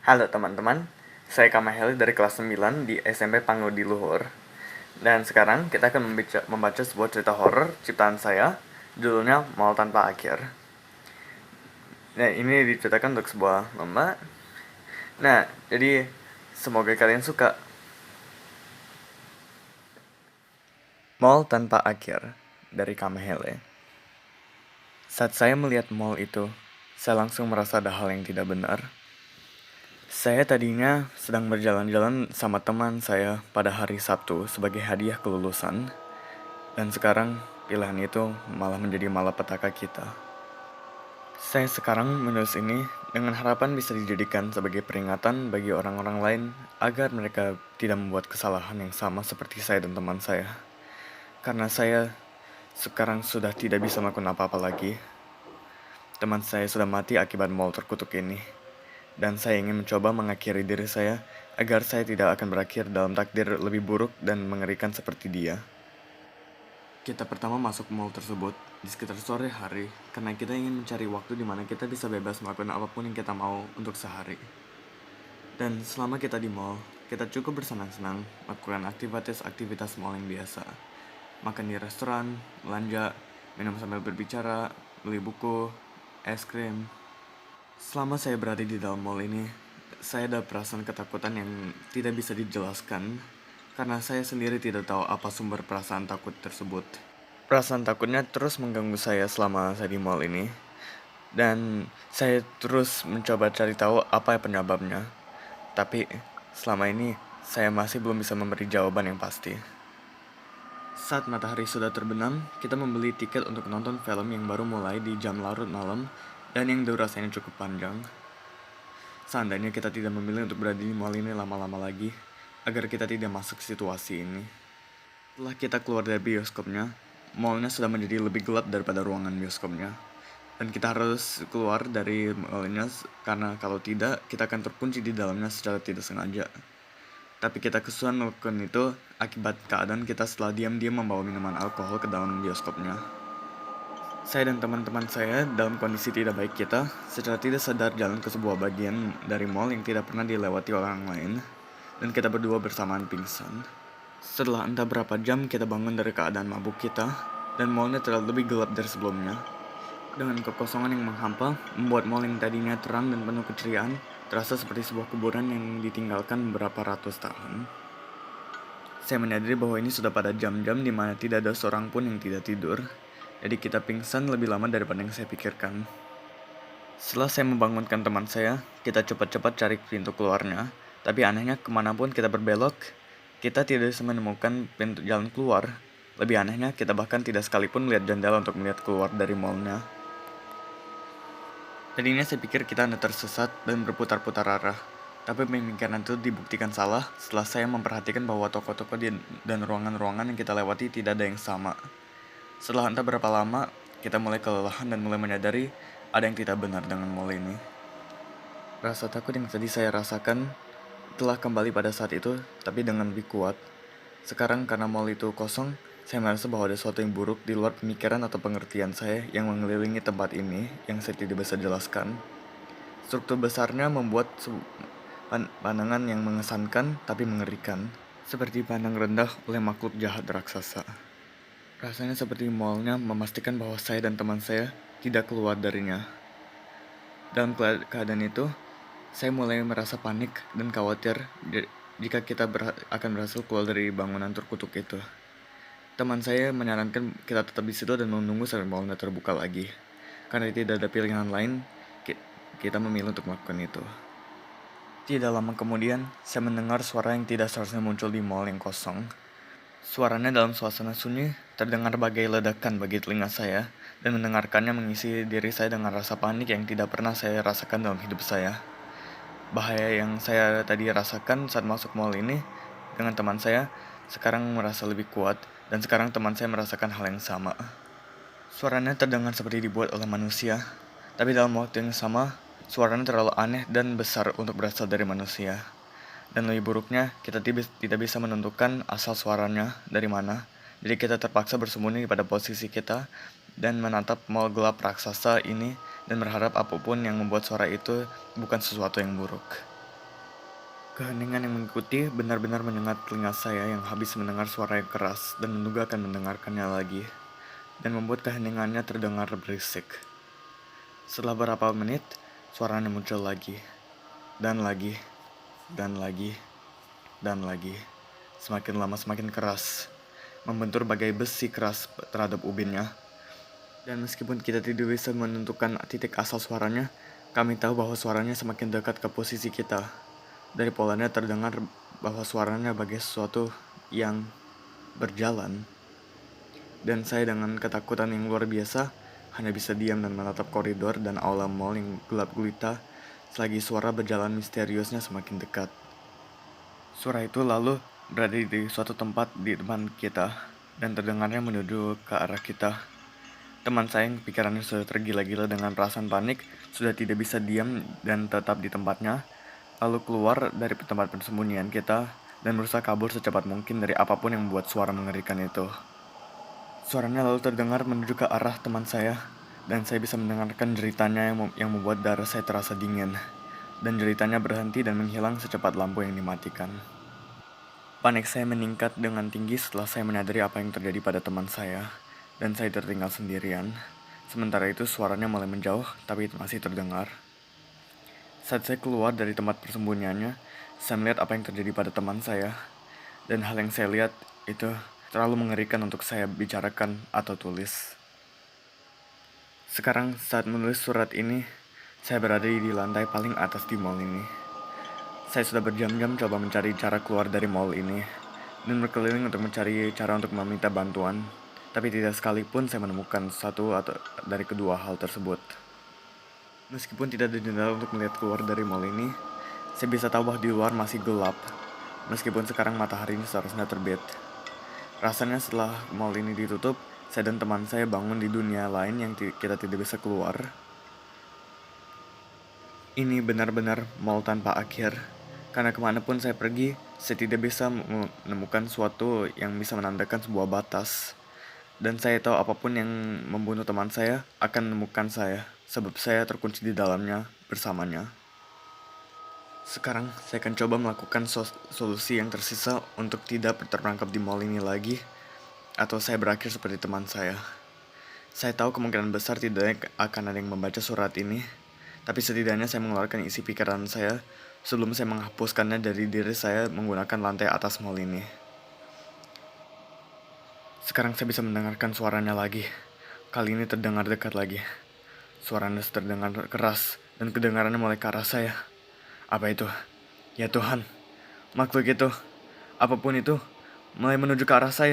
Halo teman-teman, saya Kamaheli dari kelas 9 di SMP Pangudi Luhur. Dan sekarang kita akan membaca sebuah cerita horor ciptaan saya, judulnya Mal Tanpa Akhir. Nah, ini diceritakan untuk sebuah lomba. Nah, jadi semoga kalian suka. Mal Tanpa Akhir dari Kamahele. Saat saya melihat mall itu, saya langsung merasa ada hal yang tidak benar. Saya tadinya sedang berjalan-jalan sama teman saya pada hari Sabtu sebagai hadiah kelulusan, dan sekarang pilihan itu malah menjadi malapetaka kita. Saya sekarang menulis ini dengan harapan bisa dijadikan sebagai peringatan bagi orang-orang lain agar mereka tidak membuat kesalahan yang sama seperti saya dan teman saya. Karena saya sekarang sudah tidak bisa melakukan apa-apa lagi. Teman saya sudah mati akibat mal terkutuk ini. Dan saya ingin mencoba mengakhiri diri saya agar saya tidak akan berakhir dalam takdir lebih buruk dan mengerikan seperti dia. Kita pertama masuk mall tersebut di sekitar sore hari karena kita ingin mencari waktu di mana kita bisa bebas melakukan apapun yang kita mau untuk sehari. Dan selama kita di mall, kita cukup bersenang-senang melakukan aktivitas mall yang biasa. Makan di restoran, belanja, minum sambil berbicara, beli buku, es krim. Selama saya berada di dalam mall ini, saya ada perasaan ketakutan yang tidak bisa dijelaskan karena saya sendiri tidak tahu apa sumber perasaan takut tersebut. Perasaan takutnya terus mengganggu saya selama saya di mall ini, dan saya terus mencoba cari tahu apa penyebabnya. Tapi selama ini saya masih belum bisa memberi jawaban yang pasti. Saat matahari sudah terbenam, kita membeli tiket untuk nonton film yang baru mulai di jam larut malam dan yang durasinya cukup panjang. Seandainya kita tidak memilih untuk berada di mall ini lama-lama lagi, agar kita tidak masuk situasi ini. Setelah kita keluar dari bioskopnya, mallnya sudah menjadi lebih gelap daripada ruangan bioskopnya. Dan kita harus keluar dari mallnya karena kalau tidak, kita akan terkunci di dalamnya secara tidak sengaja. Tapi kita kesulitan melakukan itu akibat keadaan kita setelah diam-diam membawa minuman alkohol ke dalam bioskopnya. Saya dan teman-teman saya dalam kondisi tidak baik kita secara tidak sadar jalan ke sebuah bagian dari mall yang tidak pernah dilewati orang lain, dan kita berdua bersamaan pingsan. Setelah entah berapa jam kita bangun dari keadaan mabuk kita, dan mallnya terlihat lebih gelap dari sebelumnya. Dengan kekosongan yang menghampa, membuat mall yang tadinya terang dan penuh keceriaan terasa seperti sebuah kuburan yang ditinggalkan beberapa ratus tahun. Saya menyadari bahwa ini sudah pada jam-jam di mana tidak ada seorang pun yang tidak tidur. Jadi kita pingsan lebih lama daripada yang saya pikirkan. Setelah saya membangunkan teman saya, kita cepat-cepat cari pintu keluarnya. Tapi anehnya kemanapun kita berbelok, kita tidak bisa menemukan pintu jalan keluar. Lebih anehnya, kita bahkan tidak sekalipun melihat jendela untuk melihat keluar dari mallnya. Tadinya saya pikir kita hanya tersesat dan berputar-putar arah. Tapi pemikiran itu dibuktikan salah setelah saya memperhatikan bahwa toko-toko dan ruangan-ruangan yang kita lewati tidak ada yang sama. Setelah entah berapa lama, kita mulai kelelahan dan mulai menyadari ada yang tidak benar dengan mall ini. Rasa takut yang tadi saya rasakan telah kembali pada saat itu, tapi dengan lebih kuat. Sekarang karena mall itu kosong, saya merasa bahwa ada sesuatu yang buruk di luar pemikiran atau pengertian saya yang mengelilingi tempat ini yang saya tidak bisa jelaskan. Struktur besarnya membuat pandangan yang mengesankan tapi mengerikan, seperti pandang rendah oleh makhluk jahat raksasa. Rasanya seperti mallnya memastikan bahwa saya dan teman saya tidak keluar darinya. Dalam keadaan itu, saya mulai merasa panik dan khawatir jika kita akan berhasil keluar dari bangunan terkutuk itu. Teman saya menyarankan kita tetap di situ dan menunggu sampai mallnya terbuka lagi. Karena tidak ada pilihan lain, kita memilih untuk melakukan itu. Tidak lama kemudian, saya mendengar suara yang tidak seharusnya muncul di mall yang kosong. Suaranya dalam suasana sunyi terdengar bagai ledakan bagi telinga saya, dan mendengarkannya mengisi diri saya dengan rasa panik yang tidak pernah saya rasakan dalam hidup saya. Bahaya yang saya tadi rasakan saat masuk mall ini dengan teman saya sekarang merasa lebih kuat, dan sekarang teman saya merasakan hal yang sama. Suaranya terdengar seperti dibuat oleh manusia, tapi dalam waktu yang sama, suaranya terlalu aneh dan besar untuk berasal dari manusia. Dan lebih buruknya, kita tidak bisa menentukan asal suaranya dari mana. Jadi kita terpaksa bersembunyi pada posisi kita dan menatap mall gelap raksasa ini dan berharap apapun yang membuat suara itu bukan sesuatu yang buruk. Keheningan yang mengikuti benar-benar menyengat telinga saya yang habis mendengar suara yang keras dan menduga akan mendengarkannya lagi, dan membuat keheningannya terdengar berisik. Setelah beberapa menit, suaranya muncul lagi, dan lagi, dan lagi, dan lagi. Semakin lama semakin keras, membentur bagai besi keras terhadap ubinnya. Dan meskipun kita tidak bisa menentukan titik asal suaranya, kami tahu bahwa suaranya semakin dekat ke posisi kita. Dari polanya terdengar bahwa suaranya bagai sesuatu yang berjalan. Dan saya dengan ketakutan yang luar biasa hanya bisa diam dan menatap koridor dan aula mall yang gelap gulita selagi suara berjalan misteriusnya semakin dekat. Suara itu lalu berada di suatu tempat di depan kita dan terdengarnya menuju ke arah kita. Teman saya yang pikirannya sudah tergila-gila dengan perasaan panik sudah tidak bisa diam dan tetap di tempatnya, lalu keluar dari tempat persembunyian kita dan berusaha kabur secepat mungkin dari apapun yang membuat suara mengerikan itu. Suaranya lalu terdengar menuju ke arah teman saya, dan saya bisa mendengarkan jeritanya yang membuat darah saya terasa dingin, dan jeritanya berhenti dan menghilang secepat lampu yang dimatikan. Panik saya meningkat dengan tinggi setelah saya menyadari apa yang terjadi pada teman saya, dan saya tertinggal sendirian. Sementara itu suaranya mulai menjauh, tapi masih terdengar. Saat saya keluar dari tempat persembunyiannya, saya melihat apa yang terjadi pada teman saya, dan hal yang saya lihat itu terlalu mengerikan untuk saya bicarakan atau tulis. Sekarang saat menulis surat ini, saya berada di lantai paling atas di mall ini. Saya sudah berjam-jam coba mencari cara keluar dari mall ini, dan berkeliling untuk mencari cara untuk meminta bantuan, tapi tidak sekalipun saya menemukan satu atau dari kedua hal tersebut. Meskipun tidak ada jendela untuk melihat keluar dari mall ini, saya bisa tahu bahwa di luar masih gelap, meskipun sekarang matahari ini seharusnya terbit. Rasanya setelah mall ini ditutup, saya dan teman saya bangun di dunia lain yang kita tidak bisa keluar. Ini benar-benar mall tanpa akhir, karena kemanapun saya pergi, saya tidak bisa menemukan sesuatu yang bisa menandakan sebuah batas. Dan saya tahu apapun yang membunuh teman saya akan menemukan saya, sebab saya terkunci di dalamnya bersamanya. Sekarang saya akan coba melakukan solusi yang tersisa untuk tidak terperangkap di mall ini lagi, atau saya berakhir seperti teman saya. Saya tahu kemungkinan besar tidak akan ada yang membaca surat ini, tapi setidaknya saya mengeluarkan isi pikiran saya sebelum saya menghapuskannya dari diri saya menggunakan lantai atas mall ini. Sekarang saya bisa mendengarkan suaranya lagi. Kali ini terdengar dekat lagi. Suaranya terdengar keras dan kedengarannya mulai ke arah saya. Apa itu? Ya Tuhan, makhluk itu, apapun itu, mulai menuju ke arah saya.